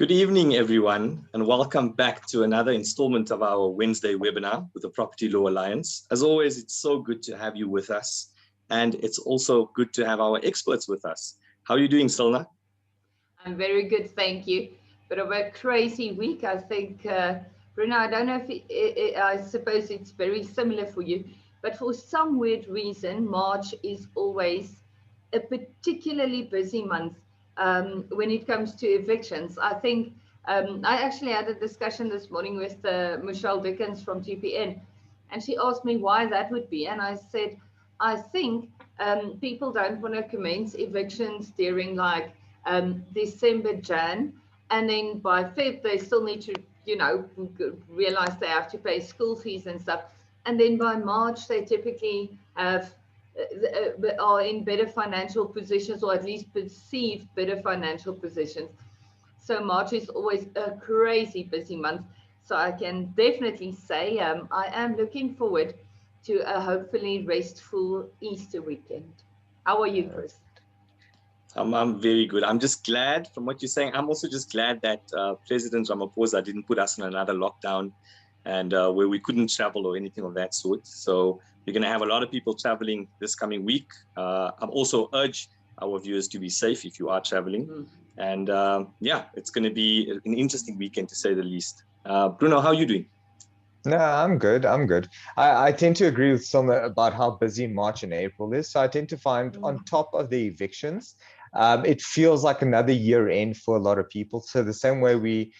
Good evening, everyone, and welcome back to another installment of our Wednesday webinar with the Property Law Alliance. As always, it's so good to have you with us, and it's also good to have our experts with us. How are you doing, Cilna? I'm very good, thank you. Bit of a crazy week, I think. Bruno, I don't know if I suppose it's very similar for you, but for some weird reason, March is always a particularly busy month when it comes to evictions. I think I actually had a discussion this morning with Michelle Dickens from GPN, and she asked me why that would be. And I said, I think people don't want to commence evictions during like December, Jan, and then by Feb, they still need to, realize they have to pay school fees and stuff. And then by March, they typically have are in better financial positions, or at least perceive better financial positions. So March is always a crazy busy month. So I can definitely say I am looking forward to a hopefully restful Easter weekend. How are you, Chris? I'm very good. I'm just glad from what you're saying. I'm also just glad that President Ramaphosa didn't put us in another lockdown and where we couldn't travel or anything of that sort. So we're going to have a lot of people traveling this coming week. I've also urged our viewers to be safe if you are traveling. And yeah, it's going to be an interesting weekend to say the least. Bruno, how are you doing? No, I'm good. I tend to agree with some about how busy March and April is. So I tend to find on top of the evictions, it feels like another year end for a lot of people. So the same way we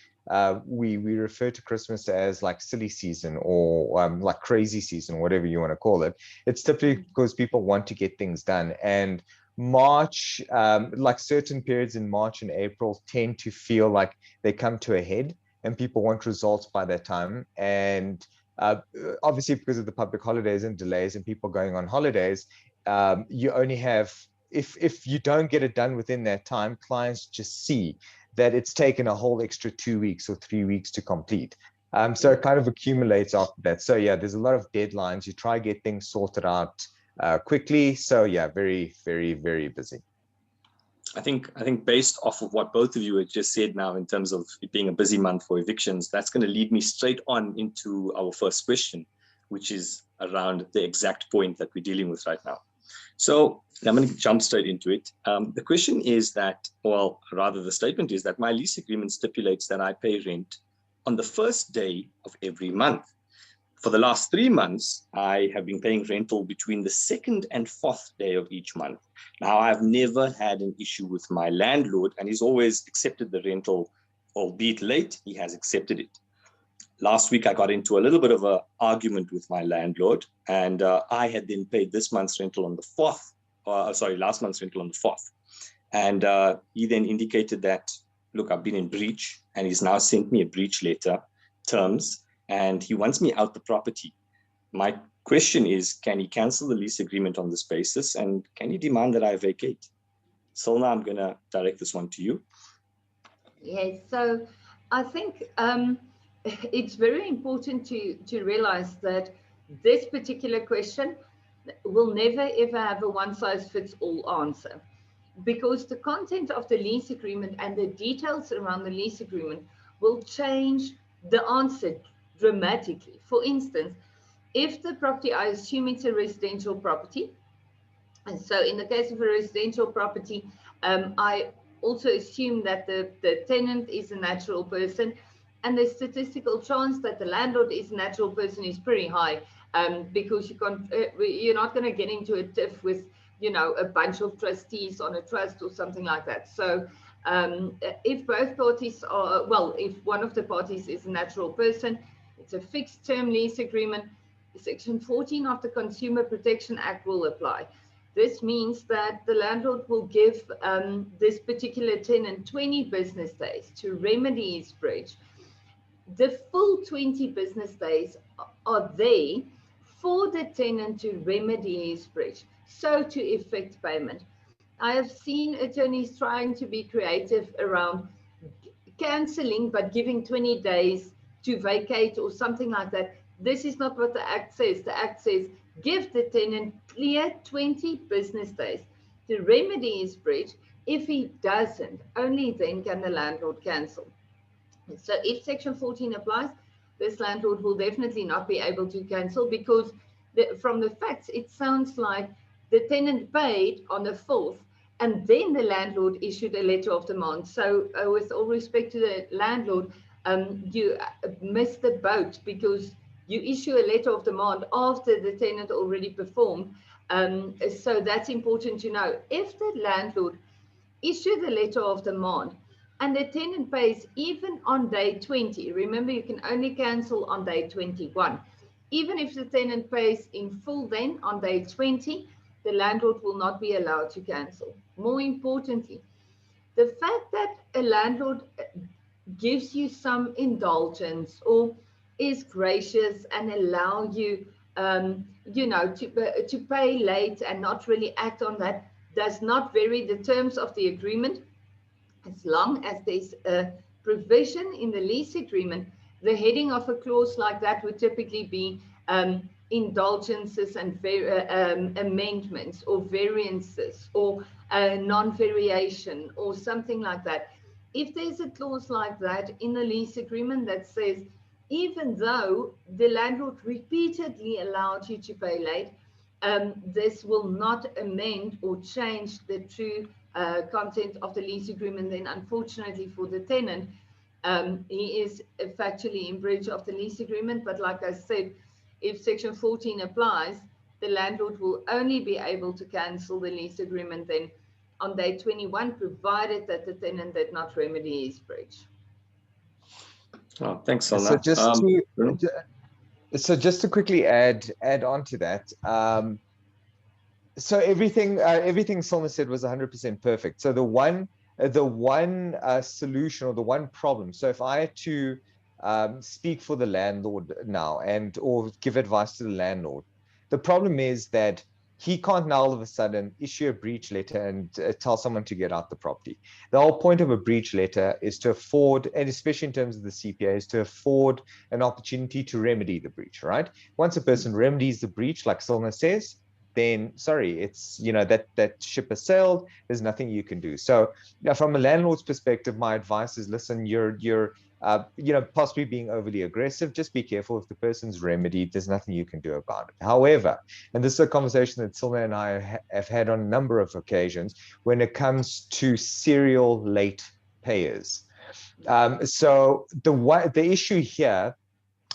refer to Christmas as like silly season or like crazy season, whatever you want to call it. It's typically because people want to get things done. And March, like certain periods in March and April tend to feel like they come to a head and people want results by that time. And obviously because of the public holidays and delays and people going on holidays, you only have, if you don't get it done within that time, clients just see that it's taken a whole extra 2 weeks or 3 weeks to complete. So it kind of accumulates after that. So yeah, there's a lot of deadlines. You try to get things sorted out quickly. So yeah, very, very, very busy. I think based off of what both of you had just said now in terms of it being a busy month for evictions, that's going to lead me straight on into our first question, which is around the exact point that we're dealing with right now. So I'm going to jump straight into it. The question is that, well, rather the statement is that my lease agreement stipulates that I pay rent on the first day of every month. For the last 3 months, I have been paying rental between the 2nd and 4th day of each month. Now, I've never had an issue with my landlord, and he's always accepted the rental, albeit late, he has accepted it. Last week, I got into a little bit of an argument with my landlord, and I had then paid this month's rental on the 4th, last month's rental on the 4th. And he then indicated that, look, I've been in breach, and he's now sent me a breach letter, terms, and he wants me out the property. My question is, can he cancel the lease agreement on this basis? And can he demand that I vacate? Cilna, I'm going to direct this one to you. Yes, so I think it's very important to realize that this particular question will never ever have a one-size-fits-all answer, because the content of the lease agreement and the details around the lease agreement will change the answer dramatically. For instance, if the property, I assume it's a residential property, and so in the case of a residential property, I also assume that the tenant is a natural person, and the statistical chance that the landlord is a natural person is pretty high, because you're not going to get into a tiff with a bunch of trustees on a trust or something like that. So if both parties are, well, if one of the parties is a natural person, it's a fixed term lease agreement. Section 14 of the Consumer Protection Act will apply. This means that the landlord will give this particular tenant 20 business days to remedy his breach. The full 20 business days are there for the tenant to remedy his breach, so to effect payment. I have seen attorneys trying to be creative around cancelling but giving 20 days to vacate or something like that. This is not what the Act says. The Act says give the tenant clear 20 business days to remedy his breach. If he doesn't, only then can the landlord cancel. So if Section 14 applies, this landlord will definitely not be able to cancel, because from the facts, it sounds like the tenant paid on the 4th, and then the landlord issued a letter of demand. So with all respect to the landlord, you missed the boat, because you issue a letter of demand after the tenant already performed. So that's important to know. If the landlord issued the letter of demand and the tenant pays even on day 20, remember you can only cancel on day 21. Even if the tenant pays in full then on day 20, the landlord will not be allowed to cancel. More importantly, the fact that a landlord gives you some indulgence or is gracious and allow you, to pay late and not really act on that, does not vary the terms of the agreement. As long as there's a provision in the lease agreement, the heading of a clause like that would typically be indulgences and amendments or variances or non-variation or something like that. If there's a clause like that in the lease agreement that says, even though the landlord repeatedly allowed you to pay late, this will not amend or change the true content of the lease agreement, then unfortunately for the tenant, he is factually in breach of the lease agreement. But like I said, if Section 14 applies, the landlord will only be able to cancel the lease agreement then on day 21, provided that the tenant did not remedy his breach. Oh, thanks, Cilna. So just to quickly add on to that, so everything Cilna said was 100% perfect. So the one solution or the one problem. So if I had to speak for the landlord now or give advice to the landlord, the problem is that he can't now all of a sudden issue a breach letter and tell someone to get out the property. The whole point of a breach letter is to afford, and especially in terms of the CPA, is to afford an opportunity to remedy the breach, right? Once a person remedies the breach, like Cilna says, then sorry, it's, that ship has sailed. There's nothing you can do. So from a landlord's perspective, my advice is, listen, you're possibly being overly aggressive. Just be careful. If the person's remedied, there's nothing you can do about it. However, and this is a conversation that Cilna and I have had on a number of occasions when it comes to serial late payers. So the issue here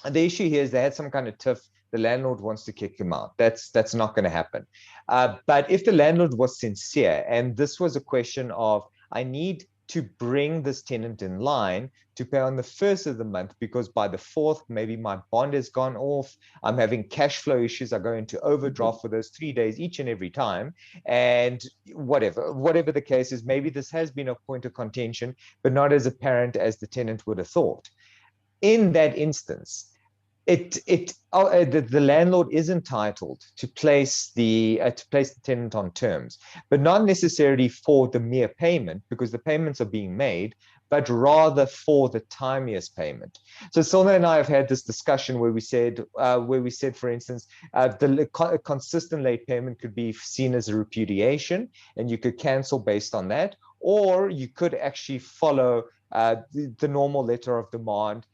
is they had some kind of tiff. The landlord wants to kick him out. That's not going to happen. But if the landlord was sincere, and this was a question of, I need to bring this tenant in line to pay on the 1st of the month, because by the 4th, maybe my bond has gone off. I'm having cash flow issues. I go into overdraft for those 3 days each and every time. And whatever the case is, maybe this has been a point of contention, but not as apparent as the tenant would have thought. In that instance, the landlord is entitled to place the tenant on terms, but not necessarily for the mere payment, because the payments are being made, but rather for the timiest payment. So Cilna and I have had this discussion where we said, for instance, the consistent late payment could be seen as a repudiation, and you could cancel based on that, or you could actually follow the normal letter of demand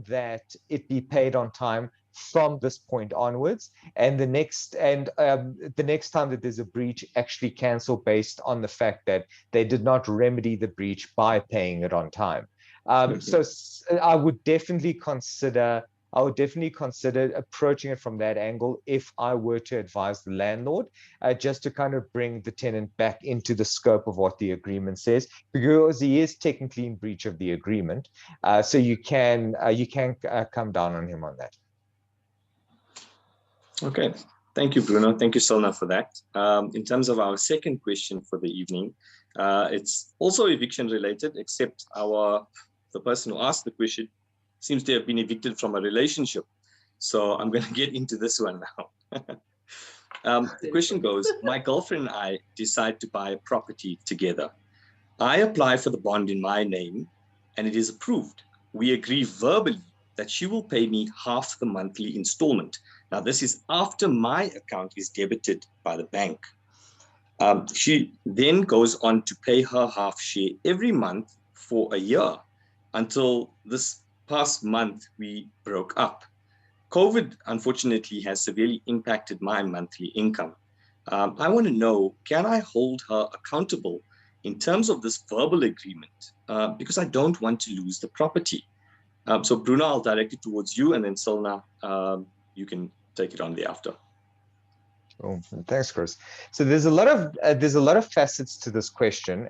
that it be paid on time from this point onwards, and the next time that there's a breach, actually cancel based on the fact that they did not remedy the breach by paying it on time. So I would definitely consider approaching it from that angle if I were to advise the landlord, just to kind of bring the tenant back into the scope of what the agreement says, because he is technically in breach of the agreement. So you can come down on him on that. Okay, thank you, Bruno. Thank you, Cilna, for that. In terms of our second question for the evening, it's also eviction related, except the person who asked the question seems to have been evicted from a relationship. So I'm going to get into this one now. The question goes, my girlfriend and I decide to buy a property together. I apply for the bond in my name and it is approved. We agree verbally that she will pay me half the monthly installment. Now, this is after my account is debited by the bank. She then goes on to pay her half share every month for a year. until this past month we broke up. COVID, unfortunately, has severely impacted my monthly income. I want to know, can I hold her accountable in terms of this verbal agreement? Because I don't want to lose the property. So Bruno, I'll direct it towards you, and then Cilna, you can take it on thereafter. Oh, thanks, Chris. So there's a lot of facets to this question.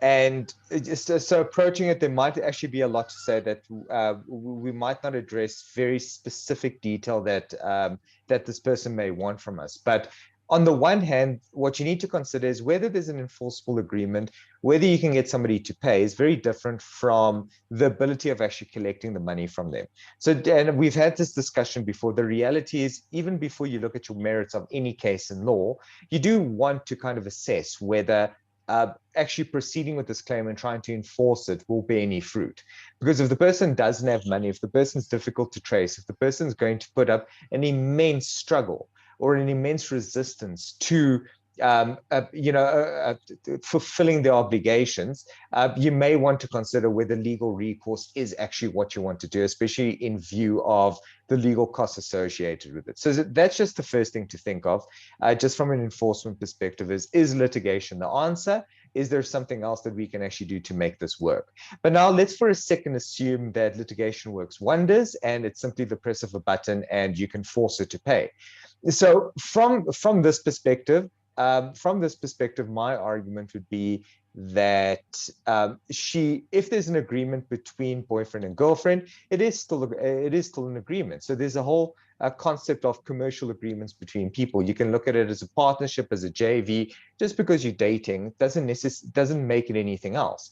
And so approaching it, there might actually be a lot to say that we might not address very specific detail that that this person may want from us. But on the one hand, what you need to consider is whether there's an enforceable agreement, whether you can get somebody to pay is very different from the ability of actually collecting the money from them. So, and we've had this discussion before. The reality is, even before you look at your merits of any case in law, you do want to kind of assess whether actually proceeding with this claim and trying to enforce it will bear any fruit. Because if the person doesn't have money, if the person's difficult to trace, if the person's going to put up an immense struggle or an immense resistance to fulfilling their obligations, you may want to consider whether legal recourse is actually what you want to do, especially in view of the legal costs associated with it. So that's just the first thing to think of, just from an enforcement perspective, is litigation the answer? Is there something else that we can actually do to make this work? But now let's for a second assume that litigation works wonders and it's simply the press of a button and you can force her to pay. So from this perspective, my argument would be that if there's an agreement between boyfriend and girlfriend, it is still an agreement. So there's a whole concept of commercial agreements between people. You can look at it as a partnership, as a JV. Just because you're dating doesn't make it anything else.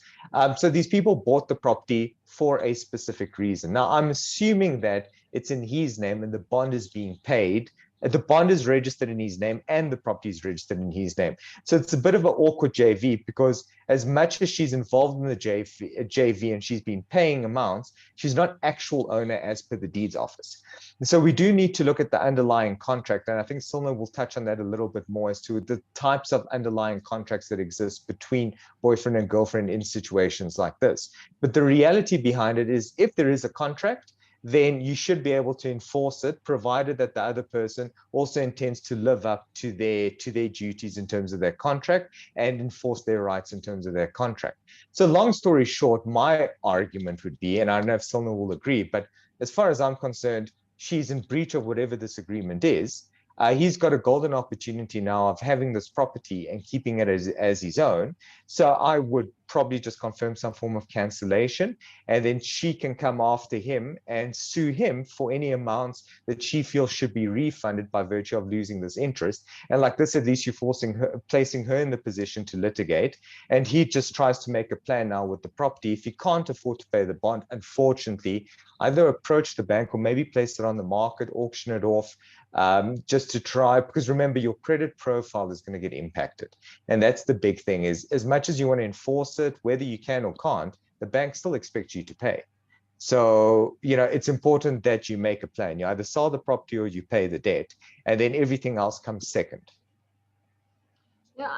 So these people bought the property for a specific reason. Now I'm assuming that it's in his name and the bond is being paid. The bond is registered in his name and the property is registered in his name. So it's a bit of an awkward JV, because as much as she's involved in the JV and she's been paying amounts, she's not actual owner as per the deeds office. And so we do need to look at the underlying contract. And I think Cilna will touch on that a little bit more as to the types of underlying contracts that exist between boyfriend and girlfriend in situations like this. But the reality behind it is, if there is a contract, then you should be able to enforce it, provided that the other person also intends to live up to their duties in terms of their contract and enforce their rights in terms of their contract. So long story short, my argument would be, and I don't know if Cilna will agree, but as far as I'm concerned, she's in breach of whatever this agreement is. He's got a golden opportunity now of having this property and keeping it as his own. So I would probably just confirm some form of cancellation, and then she can come after him and sue him for any amounts that she feels should be refunded by virtue of losing this interest. And like this, at least you're placing her in the position to litigate. And he just tries to make a plan now with the property. If he can't afford to pay the bond, unfortunately, either approach the bank or maybe place it on the market, auction it off, just to try, because remember, your credit profile is going to get impacted. And that's the big thing, is as much as you want to enforce it, whether you can or can't, the bank still expects you to pay. So, it's important that you make a plan. You either sell the property or you pay the debt, and then everything else comes second. Yeah,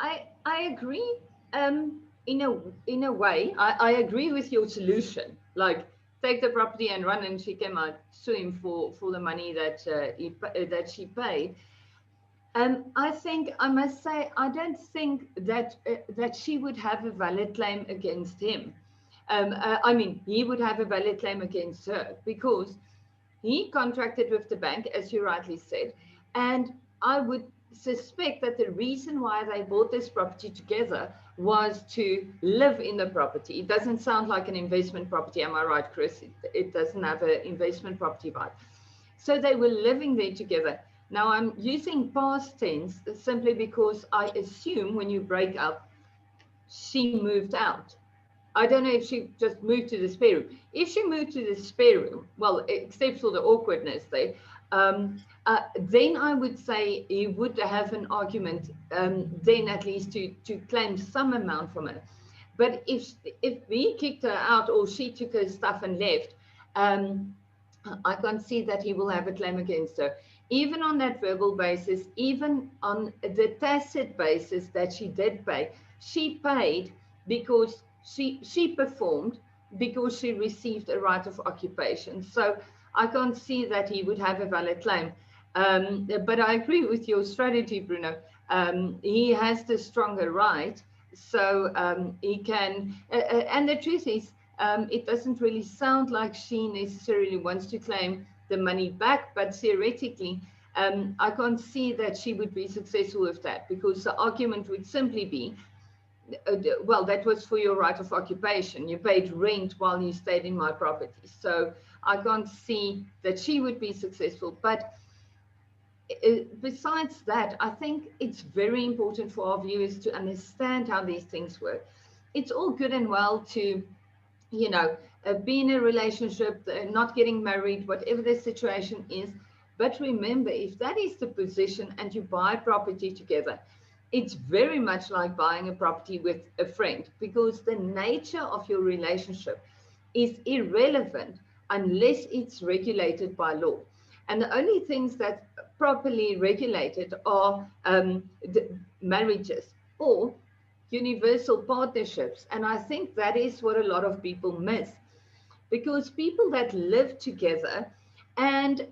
I agree. In a way, I agree with your solution. Like, take the property and run, and she came out suing for the money that she paid. I must say, I don't think that she would have a valid claim against him. He would have a valid claim against her, because he contracted with the bank, as you rightly said, and I would suspect that the reason why they bought this property together was to live in the property. It doesn't sound like an investment property, am I right, Chris? It doesn't have an investment property vibe. So they were living there together. Now I'm using past tense simply because I assume when you break up, she moved out. I don't know if she just moved to the spare room. If she moved to the spare room, well, except for the awkwardness there, then I would say he would have an argument, then at least to claim some amount from her. But if we kicked her out or she took her stuff and left, I can't see that he will have a claim against her. Even on that verbal basis, even on the tacit basis that she did pay, she paid because she performed, because she received a right of occupation. So I can't see that he would have a valid claim. But I agree with your strategy, Bruno. He has the stronger right, so he can, and the truth is, it doesn't really sound like she necessarily wants to claim the money back, but theoretically, I can't see that she would be successful with that, because the argument would simply be, well, that was for your right of occupation. You paid rent while you stayed in my property. So I can't see that she would be successful. But besides that, I think it's very important for our viewers to understand how these things work. It's all good and well to, you know, be in a relationship, not getting married, whatever the situation is. But remember, if that is the position and you buy property together, it's very much like buying a property with a friend, because the nature of your relationship is irrelevant unless it's regulated by law. And the only things that properly regulated are marriages or universal partnerships. And I think that is what a lot of people miss, because people that live together and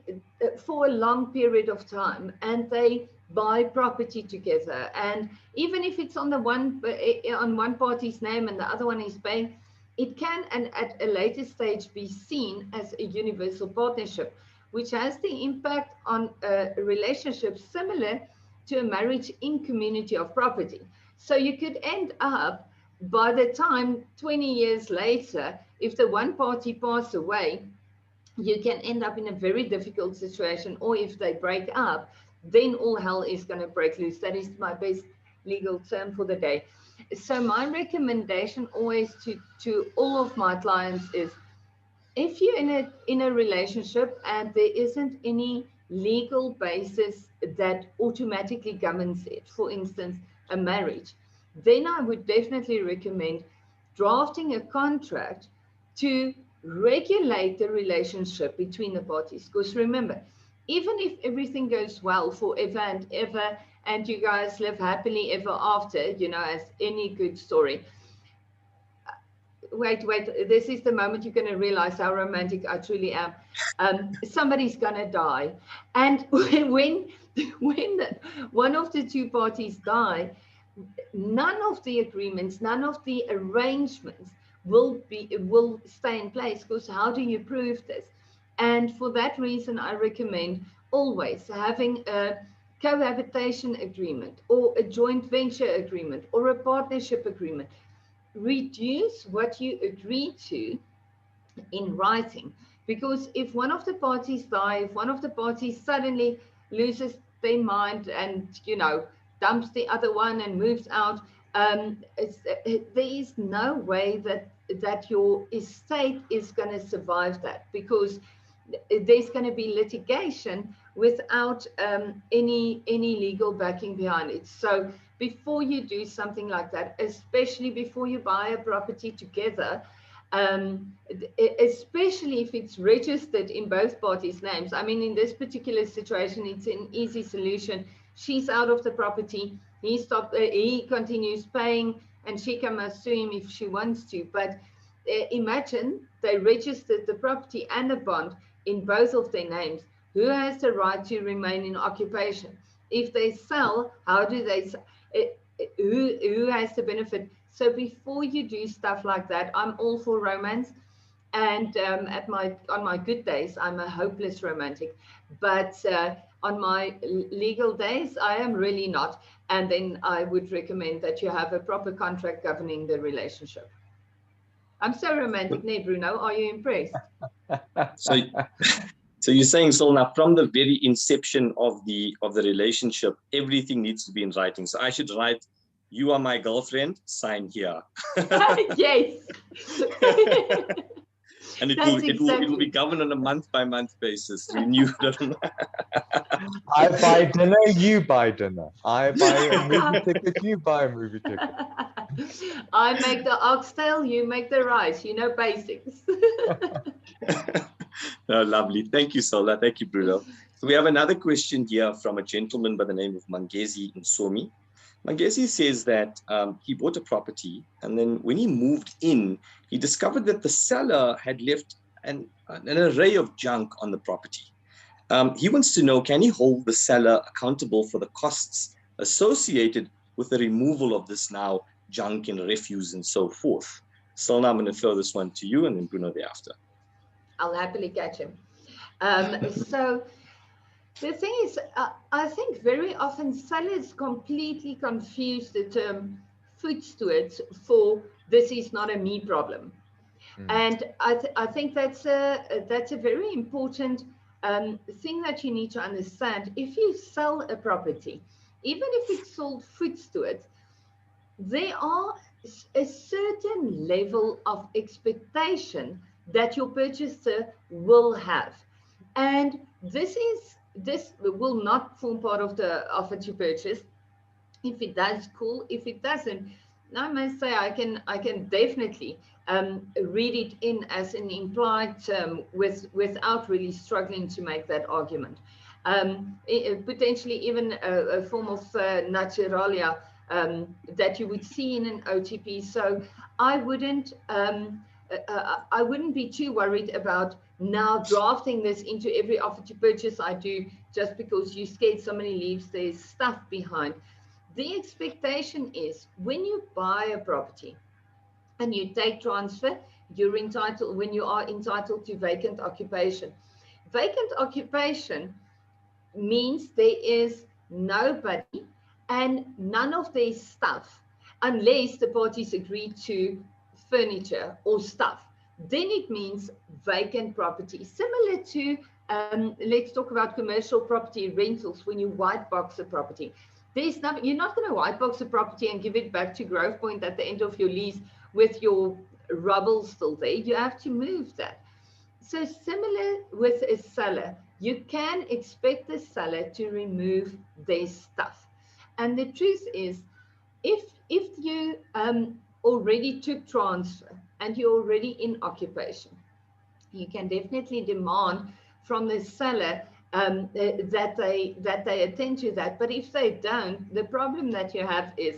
for a long period of time, and they buy property together, and even if it's on one party's name and the other one is paying, it can, and at a later stage, be seen as a universal partnership, which has the impact on a relationship similar to a marriage in community of property. So you could end up, by the time 20 years later, if the one party passed away, you can end up in a very difficult situation, or if they break up, then all hell is going to break loose. That is my best legal term for the day. So my recommendation always to all of my clients is, if you're in a relationship and there isn't any legal basis that automatically governs it, for instance, a marriage, then I would definitely recommend drafting a contract to regulate the relationship between the parties. Because remember, even if everything goes well forever and ever, and you guys live happily ever after, you know, as any good story. Wait, this is the moment you're going to realize how romantic I truly am. Somebody's going to die. And when one of the two parties die, none of the agreements, none of the arrangements will stay in place, because how do you prove this? And for that reason, I recommend always having a cohabitation agreement or a joint venture agreement or a partnership agreement. Reduce what you agree to in writing, because if one of the parties die, if one of the parties suddenly loses their mind and, you know, dumps the other one and moves out, there is no way that your estate is going to survive that, because there's going to be litigation without any legal backing behind it. So before you do something like that, especially before you buy a property together, especially if it's registered in both parties' names. I mean, in this particular situation, it's an easy solution. She's out of the property. He continues paying, and she can sue him if she wants to. But imagine they registered the property and the bond in both of their names. Who has the right to remain in occupation? If they sell, how do they? Who has the benefit? So before you do stuff like that, I'm all for romance, and on my good days, I'm a hopeless romantic. But on my legal days, I am really not. And then I would recommend that you have a proper contract governing the relationship. I'm so romantic, ne, Bruno? Are you impressed? So you're saying, Cilna, from the very inception of the relationship, everything needs to be in writing. So I should write, "You are my girlfriend, sign here." Yes. And it will be governed on a month-by-month basis, renewed. I buy dinner, you buy dinner. I buy a movie ticket, you buy a movie ticket. I make the oxtail, you make the rice, you know, basics. No, lovely. Thank you, Cilna. Thank you, Bruno. So we have another question here from a gentleman by the name of Mangezi Nsomi. Magesi says that he bought a property, and then when he moved in, he discovered that the seller had left an array of junk on the property. He wants to know, can he hold the seller accountable for the costs associated with the removal of this now junk and refuse and so forth? So now I'm going to throw this one to you, and then Bruno thereafter. I'll happily catch him. So the thing is, I think very often sellers completely confuse the term food stewards for this is not a me problem. And I think that's a very important thing that you need to understand. If you sell a property, even if it's sold food stewards, there are a certain level of expectation that your purchaser will have. And this will not form part of the offer to purchase. If it does, cool. If it doesn't, I must say I can definitely read it in as an implied term without really struggling to make that argument. Potentially even a form of naturalia that you would see in an OTP. So I wouldn't be too worried about now drafting this into every offer to purchase I do just because you scared somebody leaves their stuff behind. The expectation is when you buy a property and you take transfer, when you are entitled to vacant occupation. Vacant occupation means there is nobody and none of their stuff, unless the parties agree to furniture or stuff. Then it means vacant property. Similar to, let's talk about commercial property rentals when you white box a property. There's nothing, you're not going to white box a property and give it back to Grove Point at the end of your lease with your rubble still there. You have to move that. So similar with a seller, you can expect the seller to remove their stuff. And the truth is, if you already took transfer and you're already in occupation, you can definitely demand from the seller that they attend to that. But if they don't, the problem that you have is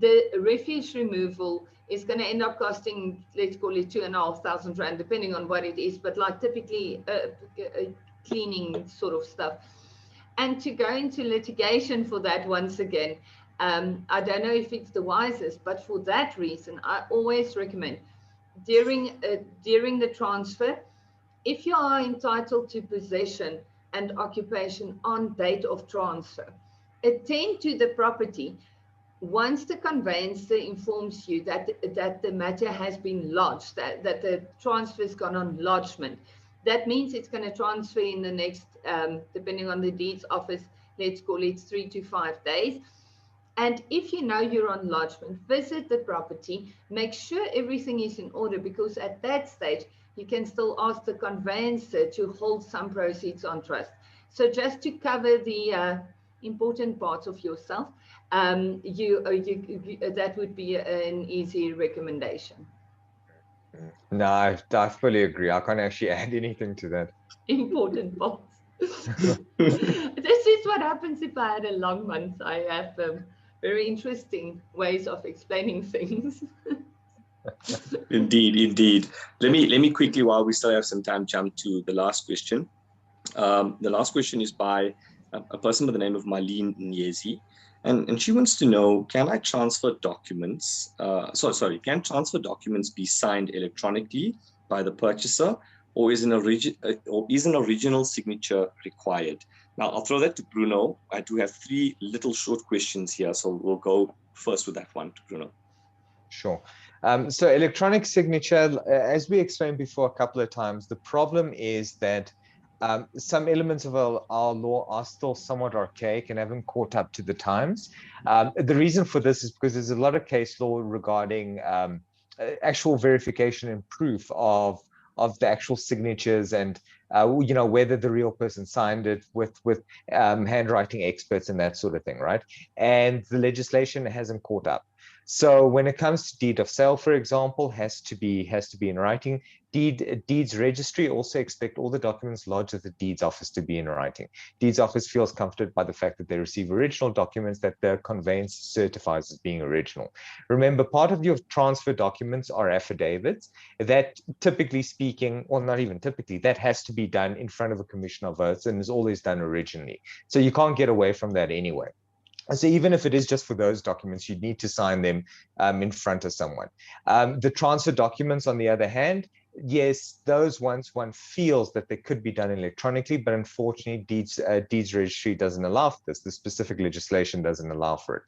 the refuse removal is going to end up costing, let's call it 2,500 Rand, depending on what it is, but like typically cleaning sort of stuff. And to go into litigation for that once again, I don't know if it's the wisest, but for that reason, I always recommend during the transfer, if you are entitled to possession and occupation on date of transfer, attend to the property once the conveyancer informs you that the matter has been lodged, that the transfer has gone on lodgement. That means it's going to transfer in the next, depending on the deeds office, let's call it 3 to 5 days. And if you know you're on lodgement, visit the property, make sure everything is in order, because at that stage, you can still ask the conveyancer to hold some proceeds on trust. So just to cover the important parts of yourself, that would be an easy recommendation. No, I fully agree. I can't actually add anything to that. Important parts. This is what happens if I had a long month. I have very interesting ways of explaining things. Indeed. Let me quickly, while we still have some time, jump to the last question. The last question is by a person by the name of Marlene Nyezi. And she wants to know, can I transfer documents? Can transfer documents be signed electronically by the purchaser, or is an original signature required? Now, I'll throw that to Bruno. I do have 3 little short questions here, so we'll go first with that one to Bruno. Sure. So electronic signature, as we explained before a couple of times, the problem is that some elements of our law are still somewhat archaic and haven't caught up to the times. The reason for this is because there's a lot of case law regarding actual verification and proof of the actual signatures and whether the real person signed it with handwriting experts and that sort of thing, right? And the legislation hasn't caught up. So when it comes to deed of sale, for example, has to be in writing. Deeds registry also expect all the documents lodged at the deeds office to be in writing. Deeds office feels comforted by the fact that they receive original documents that the conveyance certifies as being original. Remember, part of your transfer documents are affidavits that, typically speaking, or not even typically, that has to be done in front of a commissioner of oaths and is always done originally. So you can't get away from that anyway. So even if it is just for those documents, you need to sign them in front of someone. The transfer documents, on the other hand, yes, those ones one feels that they could be done electronically, but unfortunately, deeds registry doesn't allow for this. The specific legislation doesn't allow for it.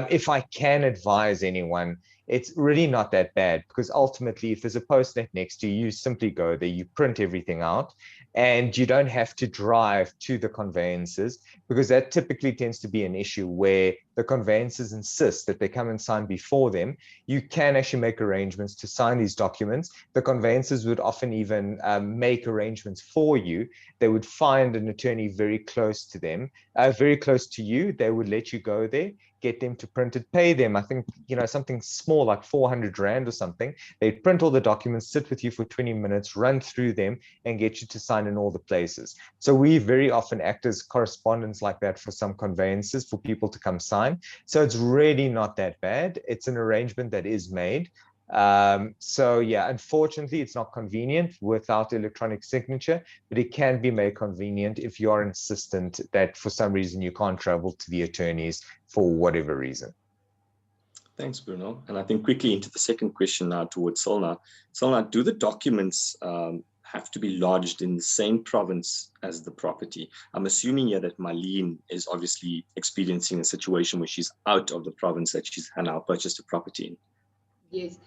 If I can advise anyone, it's really not that bad, because ultimately, if there's a postnet next to you, you simply go there, you print everything out, and you don't have to drive to the conveyances, because that typically tends to be an issue where the conveyancers insist that they come and sign before them. You can actually make arrangements to sign these documents. The conveyancers would often even make arrangements for you. They would find an attorney very close to them, very close to you. They would let you go there, get them to print it, pay them, I think, something small like 400 Rand or something. They'd print all the documents, sit with you for 20 minutes, run through them, and get you to sign in all the places. So we very often act as correspondents like that for some conveyances, for people to come sign. So it's really not that bad. It's an arrangement that is made. So yeah, unfortunately, it's not convenient without electronic signature, but it can be made convenient if you are insistent that for some reason you can't travel to the attorneys for whatever reason. Thanks, Bruno. And I think quickly into the second question now towards Cilna. Cilna, do the documents have to be lodged in the same province as the property? I'm assuming here that Marlene is obviously experiencing a situation where she's out of the province that she's now purchased a property in. Yes,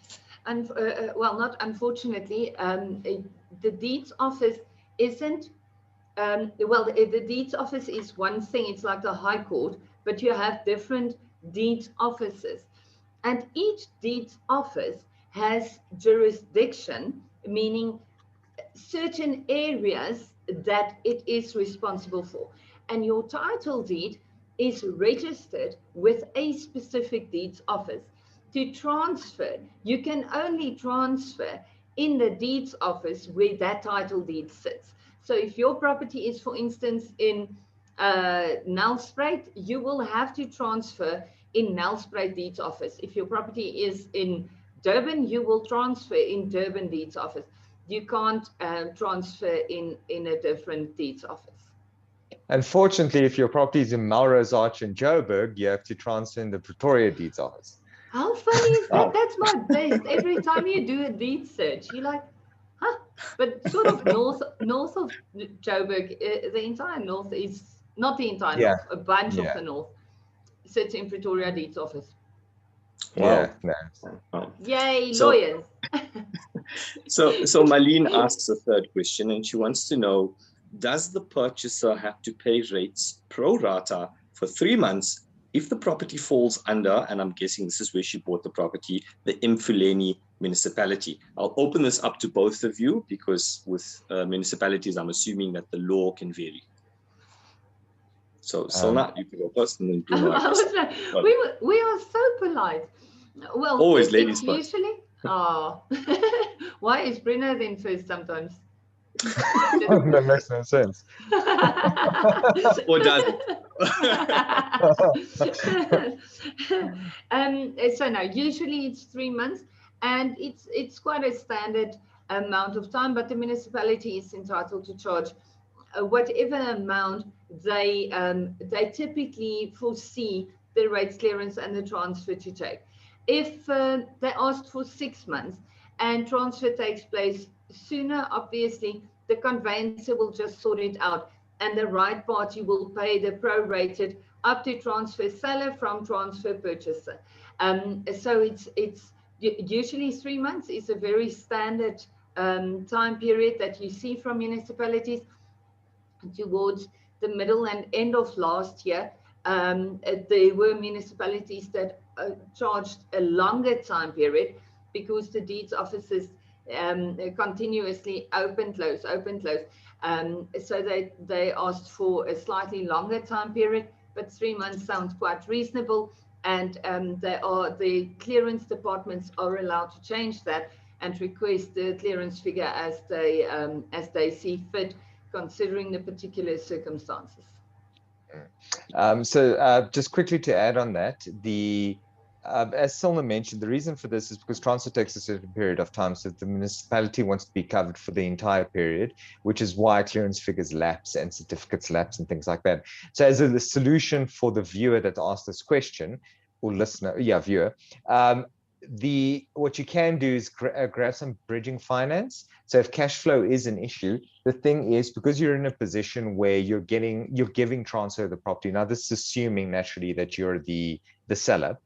and well, not unfortunately, the deeds office isn't, well, the deeds office is one thing, it's like the High Court, but you have different deeds offices. And each deeds office has jurisdiction, meaning certain areas that it is responsible for. And your title deed is registered with a specific deeds office. To transfer, you can only transfer in the deeds office where that title deed sits. So if your property is, for instance, in Nelspruit, you will have to transfer in Nelspruit deeds office. If your property is in Durban, you will transfer in Durban deeds office. You can't transfer in a different deeds office. Unfortunately, if your property is in Melrose Arch in Joburg, you have to transfer in the Pretoria deeds office. How funny is that? That's my best. Every time you do a deed search, you're like, huh? But sort of north of Joburg, the entire north is, not the entire north, a bunch of the north sits in Pretoria deeds office. Wow. Yeah, no. Yay, lawyers. So Marlene asks a third question, and she wants to know, does the purchaser have to pay rates pro rata for 3 months if the property falls under, and I'm guessing this is where she bought the property, the Mfuleni municipality? I'll open this up to both of you, because with municipalities, I'm assuming that the law can vary. So Cilna, you can go first, and then Bruno. We are so polite. Well, always ladies first. Usually, why is Bruno then first sometimes? That makes no sense. Or does it? So now, usually it's 3 months, and it's quite a standard amount of time, but the municipality is entitled to charge whatever amount they typically foresee the rates clearance and the transfer to take. If they asked for 6 months and transfer takes place sooner, obviously the conveyancer will just sort it out, and the right party will pay the prorated up to transfer seller from transfer purchaser. So it's usually 3 months is a very standard time period that you see from municipalities. Towards the middle and end of last year, there were municipalities that charged a longer time period because the deeds offices continuously open, close. So they asked for a slightly longer time period, but 3 months sounds quite reasonable. and the clearance departments are allowed to change that and request the clearance figure as they see fit, considering the particular circumstances. Just quickly to add on that, as Cilna mentioned, the reason for this is because transfer takes a certain period of time, so the municipality wants to be covered for the entire period, which is why clearance figures lapse and certificates lapse and things like that. So as a solution for the viewer that asked this question, or listener, viewer, what you can do is grab some bridging finance. So if cash flow is an issue, the thing is, because you're in a position where you're giving transfer of the property. Now, this is assuming naturally that you're the seller.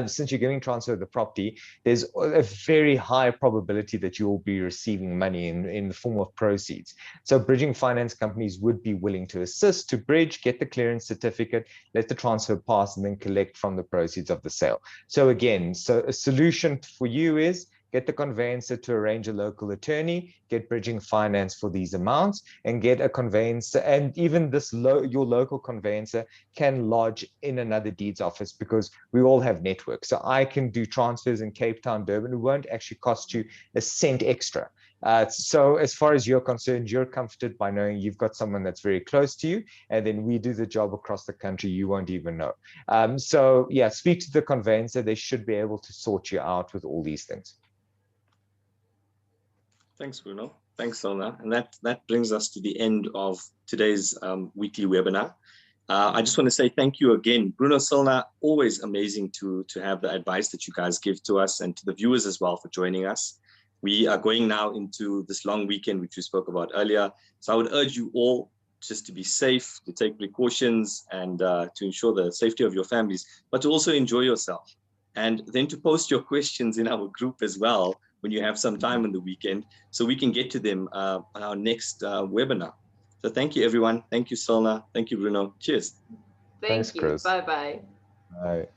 Since you're giving transfer of the property, there's a very high probability that you will be receiving money in the form of proceeds. So bridging finance companies would be willing to assist to bridge, get the clearance certificate, let the transfer pass, and then collect from the proceeds of the sale. So again, a solution for you is get the conveyancer to arrange a local attorney, get bridging finance for these amounts, and get a conveyancer. And even your local conveyancer can lodge in another deeds office, because we all have networks. So I can do transfers in Cape Town, Durban. It won't actually cost you a cent extra. So as far as you're concerned, you're comforted by knowing you've got someone that's very close to you, and then we do the job across the country. You won't even know. So yeah, speak to the conveyancer. They should be able to sort you out with all these things. Thanks, Bruno. Thanks, Cilna. And that brings us to the end of today's weekly webinar. I just want to say thank you again, Bruno, Cilna. Always amazing to have the advice that you guys give to us, and to the viewers as well for joining us. We are going now into this long weekend, which we spoke about earlier. So I would urge you all just to be safe, to take precautions, and to ensure the safety of your families, but to also enjoy yourself. And then to post your questions in our group as well when you have some time on the weekend, so we can get to them on our next webinar. So thank you, everyone. Thank you, Cilna. Thank you, Bruno. Cheers. Thank you. Chris. Bye-bye. Bye.